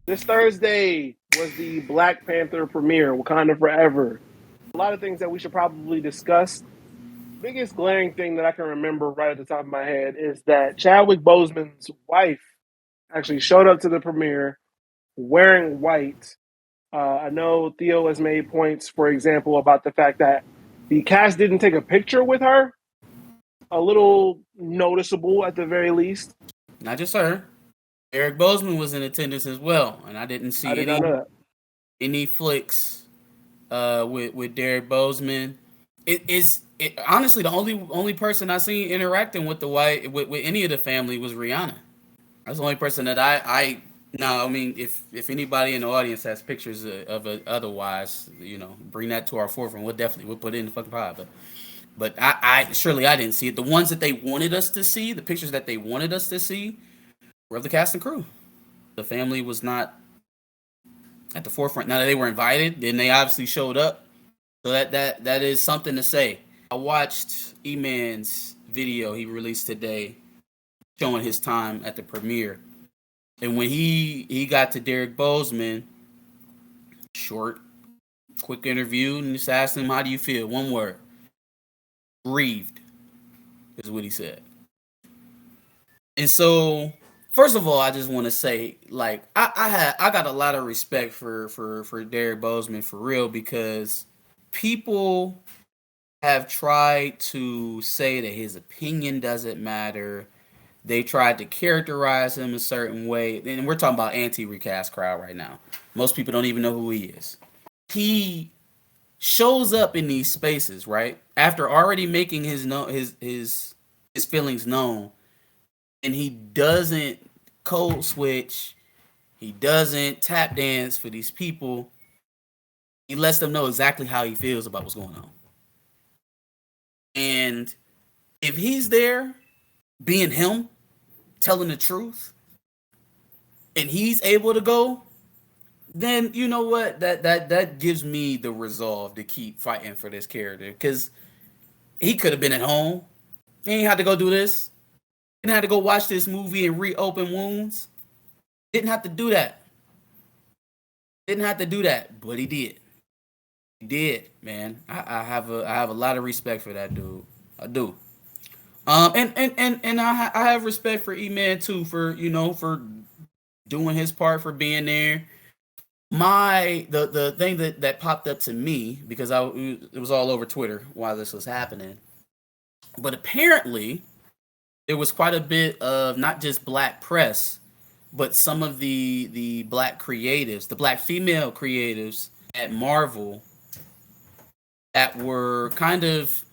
This Thursday was the Black Panther premiere, Wakanda Forever. A lot of things that we should probably discuss. Biggest glaring thing that I can remember right at the top of my head is that Chadwick Boseman's wife actually showed up to the premiere wearing white. I know Theo has made points, for example, about the fact that the cast didn't take a picture with her. A little noticeable at the very least. Not just her. Eric Bozeman was in attendance as well, and I didn't I see did not know that. any flicks with Derek Bozeman. Honestly the only person I seen interacting with the white with any of the family was Rihanna. That's the only person that I no, I mean if anybody in the audience has pictures of it otherwise, bring that to our forefront. We'll put it in the fucking pod. But I surely I didn't see it. The ones that they wanted us to see, the pictures that they wanted us to see, were of the cast and crew. The family was not at the forefront. Now that they were invited, then they obviously showed up. So that is something to say. I watched E-Man's video he released today showing his time at the premiere. And when he got to Derek Bozeman, short, quick interview, and just asked him, "How do you feel?" One word: grieved, is what he said. And so, first of all, I just want to say, like, I got a lot of respect for Derek Bozeman for real, because people have tried to say that his opinion doesn't matter. They tried to characterize him a certain way, and we're talking about anti-recast crowd right now. Most people don't even know who he is. He shows up in these spaces, right, after already making his feelings known, and he doesn't code switch. He doesn't tap dance for these people. He lets them know exactly how he feels about what's going on. And if he's there being him, telling the truth, and he's able to go, then you know what? That gives me the resolve to keep fighting for this character. Because he could have been at home. He ain't had to go do this. He didn't have to go watch this movie and reopen wounds. Didn't have to do that. Didn't have to do that, but he did. He did, man. I have a lot of respect for that dude. I do. And I have respect for E Man too, for for doing his part, for being there. The thing that popped up to me, because it was all over Twitter while this was happening, but apparently there was quite a bit of not just black press, but some of the black creatives, the black female creatives at Marvel, that were kind of,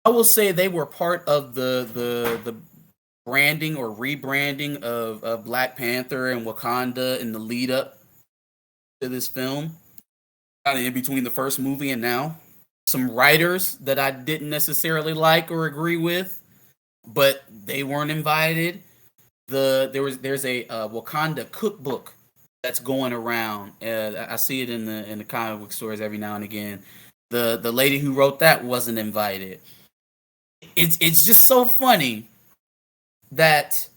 I will say, they were part of the branding or rebranding of Black Panther and Wakanda in the lead up to this film, kind of in between the first movie and now. Some writers that I didn't necessarily like or agree with, but they weren't invited. There's a Wakanda cookbook that's going around. I see it in the comic book stores every now and again. The lady who wrote that wasn't invited. It's just so funny that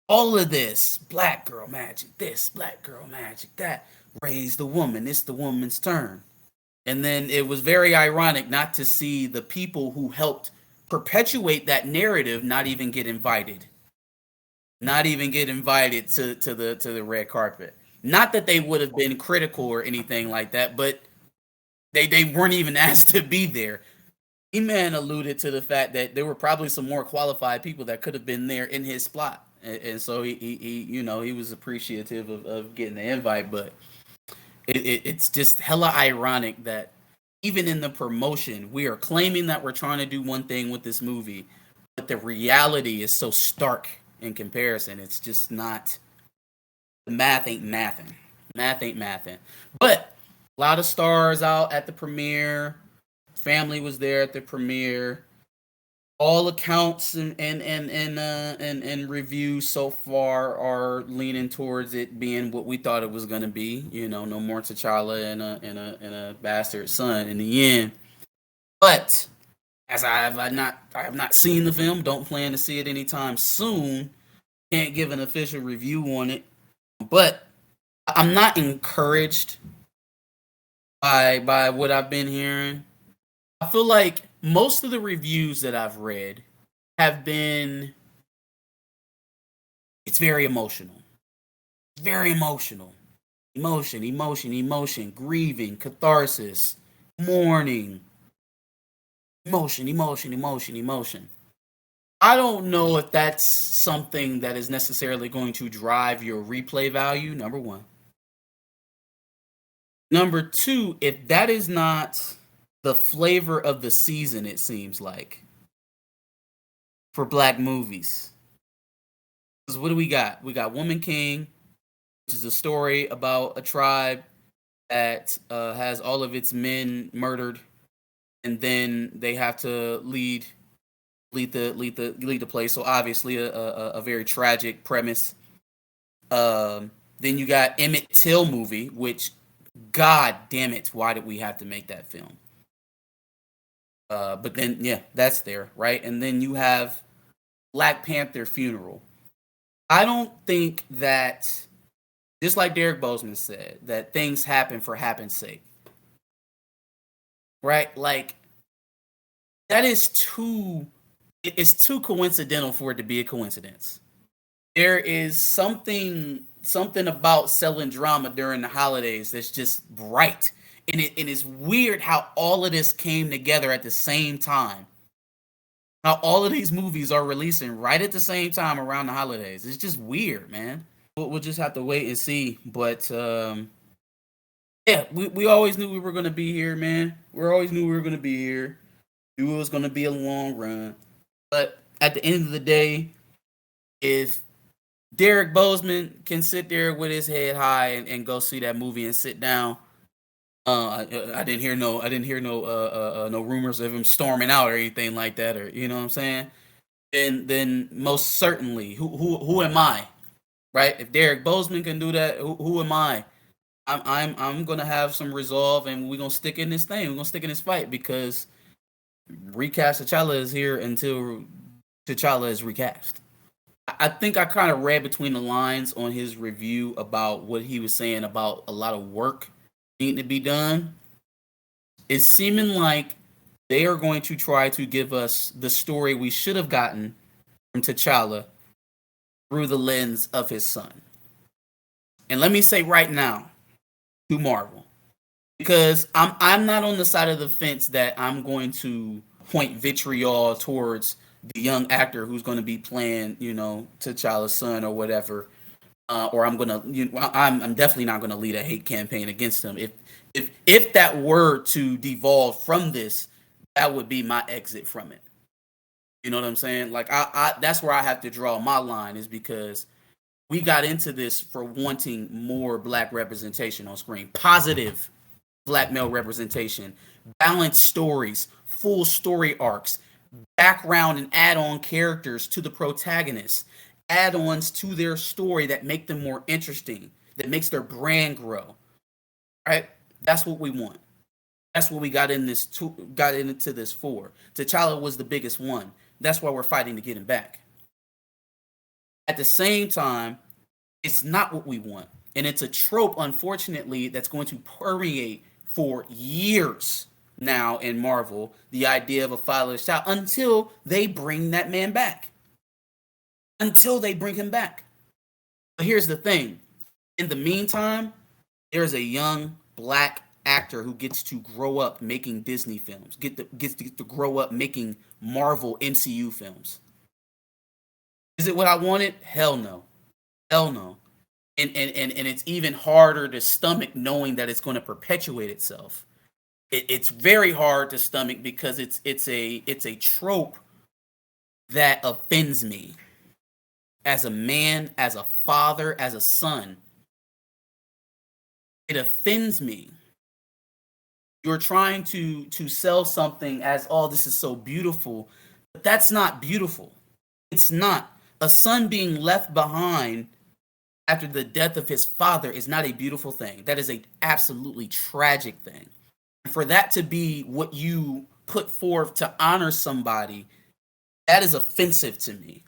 all of this black girl magic, this black girl magic, that, raise the woman, it's the woman's turn. And then it was very ironic not to see the people who helped perpetuate that narrative not even get invited. Not even get invited to the red carpet. Not that they would have been critical or anything like that, but they weren't even asked to be there. E-Man alluded to the fact that there were probably some more qualified people that could have been there in his spot. And so he was appreciative of getting the invite, but it's just hella ironic that even in the promotion, we are claiming that we're trying to do one thing with this movie, but the reality is so stark in comparison. It's just not. The math ain't mathing. Math ain't mathing. But a lot of stars out at the premiere. Family was there at the premiere. All accounts and reviews so far are leaning towards it being what we thought it was gonna be. No more T'Challa and a bastard son in the end. But as I have not seen the film. Don't plan to see it anytime soon. Can't give an official review on it. But I'm not encouraged by what I've been hearing. I feel like most of the reviews that I've read have been it's very emotional. Very emotional. Emotion, grieving, catharsis, mourning, emotion. I don't know if that's something that is necessarily going to drive your replay value, number one. Number two, if that is not the flavor of the season, it seems like, for black movies. Because what do we got? We got Woman King, which is a story about a tribe that has all of its men murdered, and then they have to lead the place. So obviously a very tragic premise. Then you got Emmett Till movie, which God damn it, why did we have to make that film? But then yeah, that's there, right? And then you have Black Panther funeral. I don't think that, just like Derek Boseman said, that things happen for happen's sake, right? Like that is too it's too coincidental for it to be a coincidence. There is something about selling drama during the holidays that's just right. And it's weird how all of this came together at the same time. How all of these movies are releasing right at the same time around the holidays. It's just weird, man. We'll just have to wait and see. But yeah, we always knew we were gonna be here, man. We always knew we were gonna be here. Knew it was gonna be a long run. But at the end of the day, if Derek Boseman can sit there with his head high and go see that movie and sit down, I didn't hear no rumors of him storming out or anything like that, or you know what I'm saying. Then most certainly, who am I, right? If Derek Boseman can do that, who am I? I'm gonna have some resolve, and we're gonna stick in this thing. We're gonna stick in this fight because recast T'Challa is here until T'Challa is recast. I think I kind of read between the lines on his review about what he was saying about a lot of work needing to be done. It's seeming like they are going to try to give us the story we should have gotten from T'Challa through the lens of his son. And let me say right now to Marvel, because I'm not on the side of the fence that I'm going to point vitriol towards the young actor who's going to be playing, T'Challa's son or whatever. Or I'm definitely not gonna lead a hate campaign against him. If that were to devolve from this, that would be my exit from it. You know what I'm saying? Like I that's where I have to draw my line, is because we got into this for wanting more black representation on screen, positive black male representation, balanced stories, full story arcs, background and add-on characters to the protagonists, add-ons to their story that make them more interesting, that makes their brand grow. Right? That's what we want. That's what we got into this for. T'Challa was the biggest one. That's why we're fighting to get him back. At the same time, it's not what we want. And it's a trope, unfortunately, that's going to permeate for years now in Marvel, the idea of a fatherless child, until they bring that man back. Until they bring him back. But here's the thing. In the meantime, there's a young black actor who gets to grow up making Disney films, gets to grow up making Marvel MCU films. Is it what I wanted? Hell no. Hell no. And it's even harder to stomach knowing that it's going to perpetuate itself. It's very hard to stomach because it's a trope that offends me as a man, as a father, as a son. It offends me. You're trying to sell something as, oh, this is so beautiful, but that's not beautiful. It's not. A son being left behind after the death of his father is not a beautiful thing. That is a absolutely tragic thing. And for that to be what you put forth to honor somebody, that is offensive to me.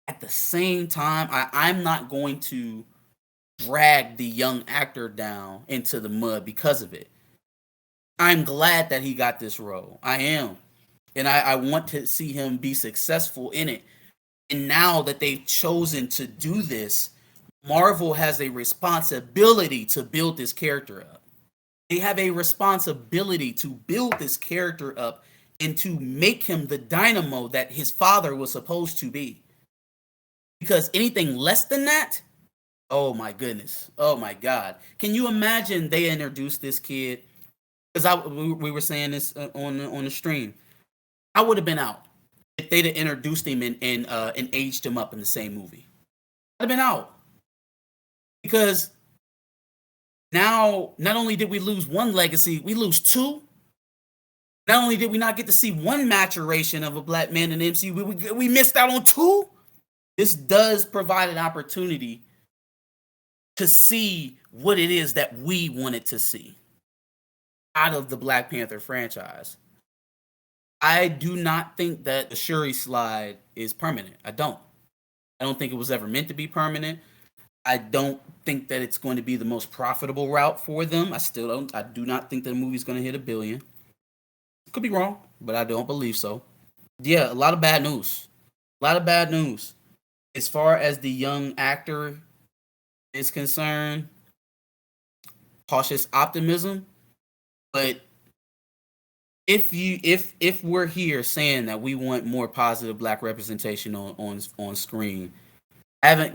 At the same time, I'm not going to dragged the young actor down into the mud because of it. I'm glad that he got this role. I am. And I want to see him be successful in it. And now that they've chosen to do this, Marvel has a responsibility to build this character up. They have a responsibility to build this character up and to make him the dynamo that his father was supposed to be. Because anything less than that, oh my goodness, oh my God. Can you imagine they introduced this kid? Because we were saying this on the stream. I would have been out if they'd have introduced him and aged him up in the same movie. I'd have been out because now not only did we lose one legacy, we lose two. Not only did we not get to see one maturation of a black man in the MCU, we missed out on two. This does provide an opportunity to see what it is that we wanted to see out of the Black Panther franchise. I do not think that the Shuri slide is permanent. I don't think it was ever meant to be permanent. I don't think that it's going to be the most profitable route for them. I do not think that the movie's going to hit $1 billion. Could be wrong, but I don't believe so. Yeah, a lot of bad news. As far as the young actor is concerned, cautious optimism. But if we're here saying that we want more positive black representation on screen,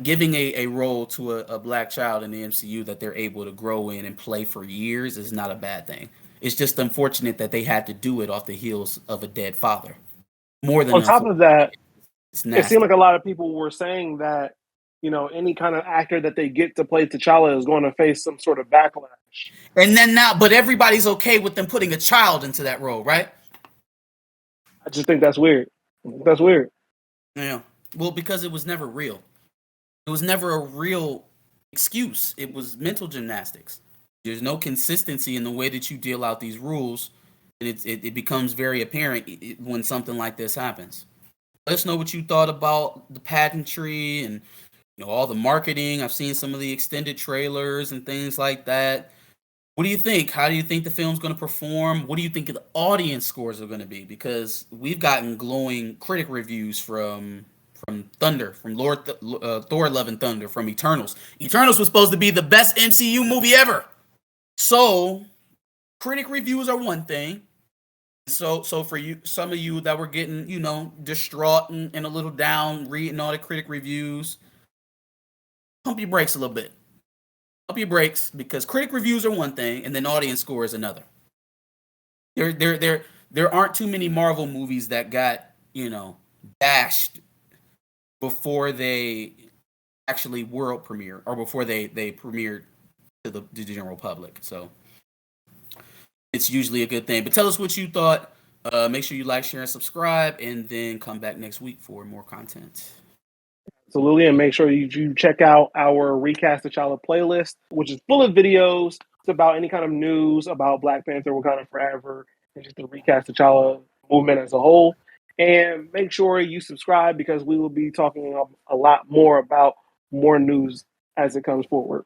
giving a role to a black child in the MCU that they're able to grow in and play for years is not a bad thing. It's just unfortunate that they had to do it off the heels of a dead father. More than on top of that, it seemed like a lot of people were saying that, any kind of actor that they get to play T'Challa is going to face some sort of backlash. And then now, but everybody's okay with them putting a child into that role, right? I just think that's weird. Yeah. Well, because it was never real. It was never a real excuse. It was mental gymnastics. There's no consistency in the way that you deal out these rules, and it becomes very apparent when something like this happens. Let us know what you thought about the pageantry and all the marketing. I've seen some of the extended trailers and things like that. What do you think? How do you think the film's going to perform? What do you think the audience scores are going to be? Because we've gotten glowing critic reviews from Thunder, from Thor: Love and Thunder, from Eternals. Eternals was supposed to be the best MCU movie ever. So, critic reviews are one thing. So for you, some of you that were getting, distraught and a little down reading all the critic reviews, pump your brakes a little bit. Pump your brakes, because critic reviews are one thing, and then audience score is another. There aren't too many Marvel movies that got, bashed before they actually world premiere, or before they premiered to the general public. So it's usually a good thing. But tell us what you thought. Make sure you like, share, and subscribe, and then come back next week for more content. Absolutely, and make sure you check out our Recast T'Challa playlist, which is full of videos. It's about any kind of news about Black Panther, Wakanda Forever, and just the Recast T'Challa movement as a whole. And make sure you subscribe, because we will be talking a lot more about more news as it comes forward.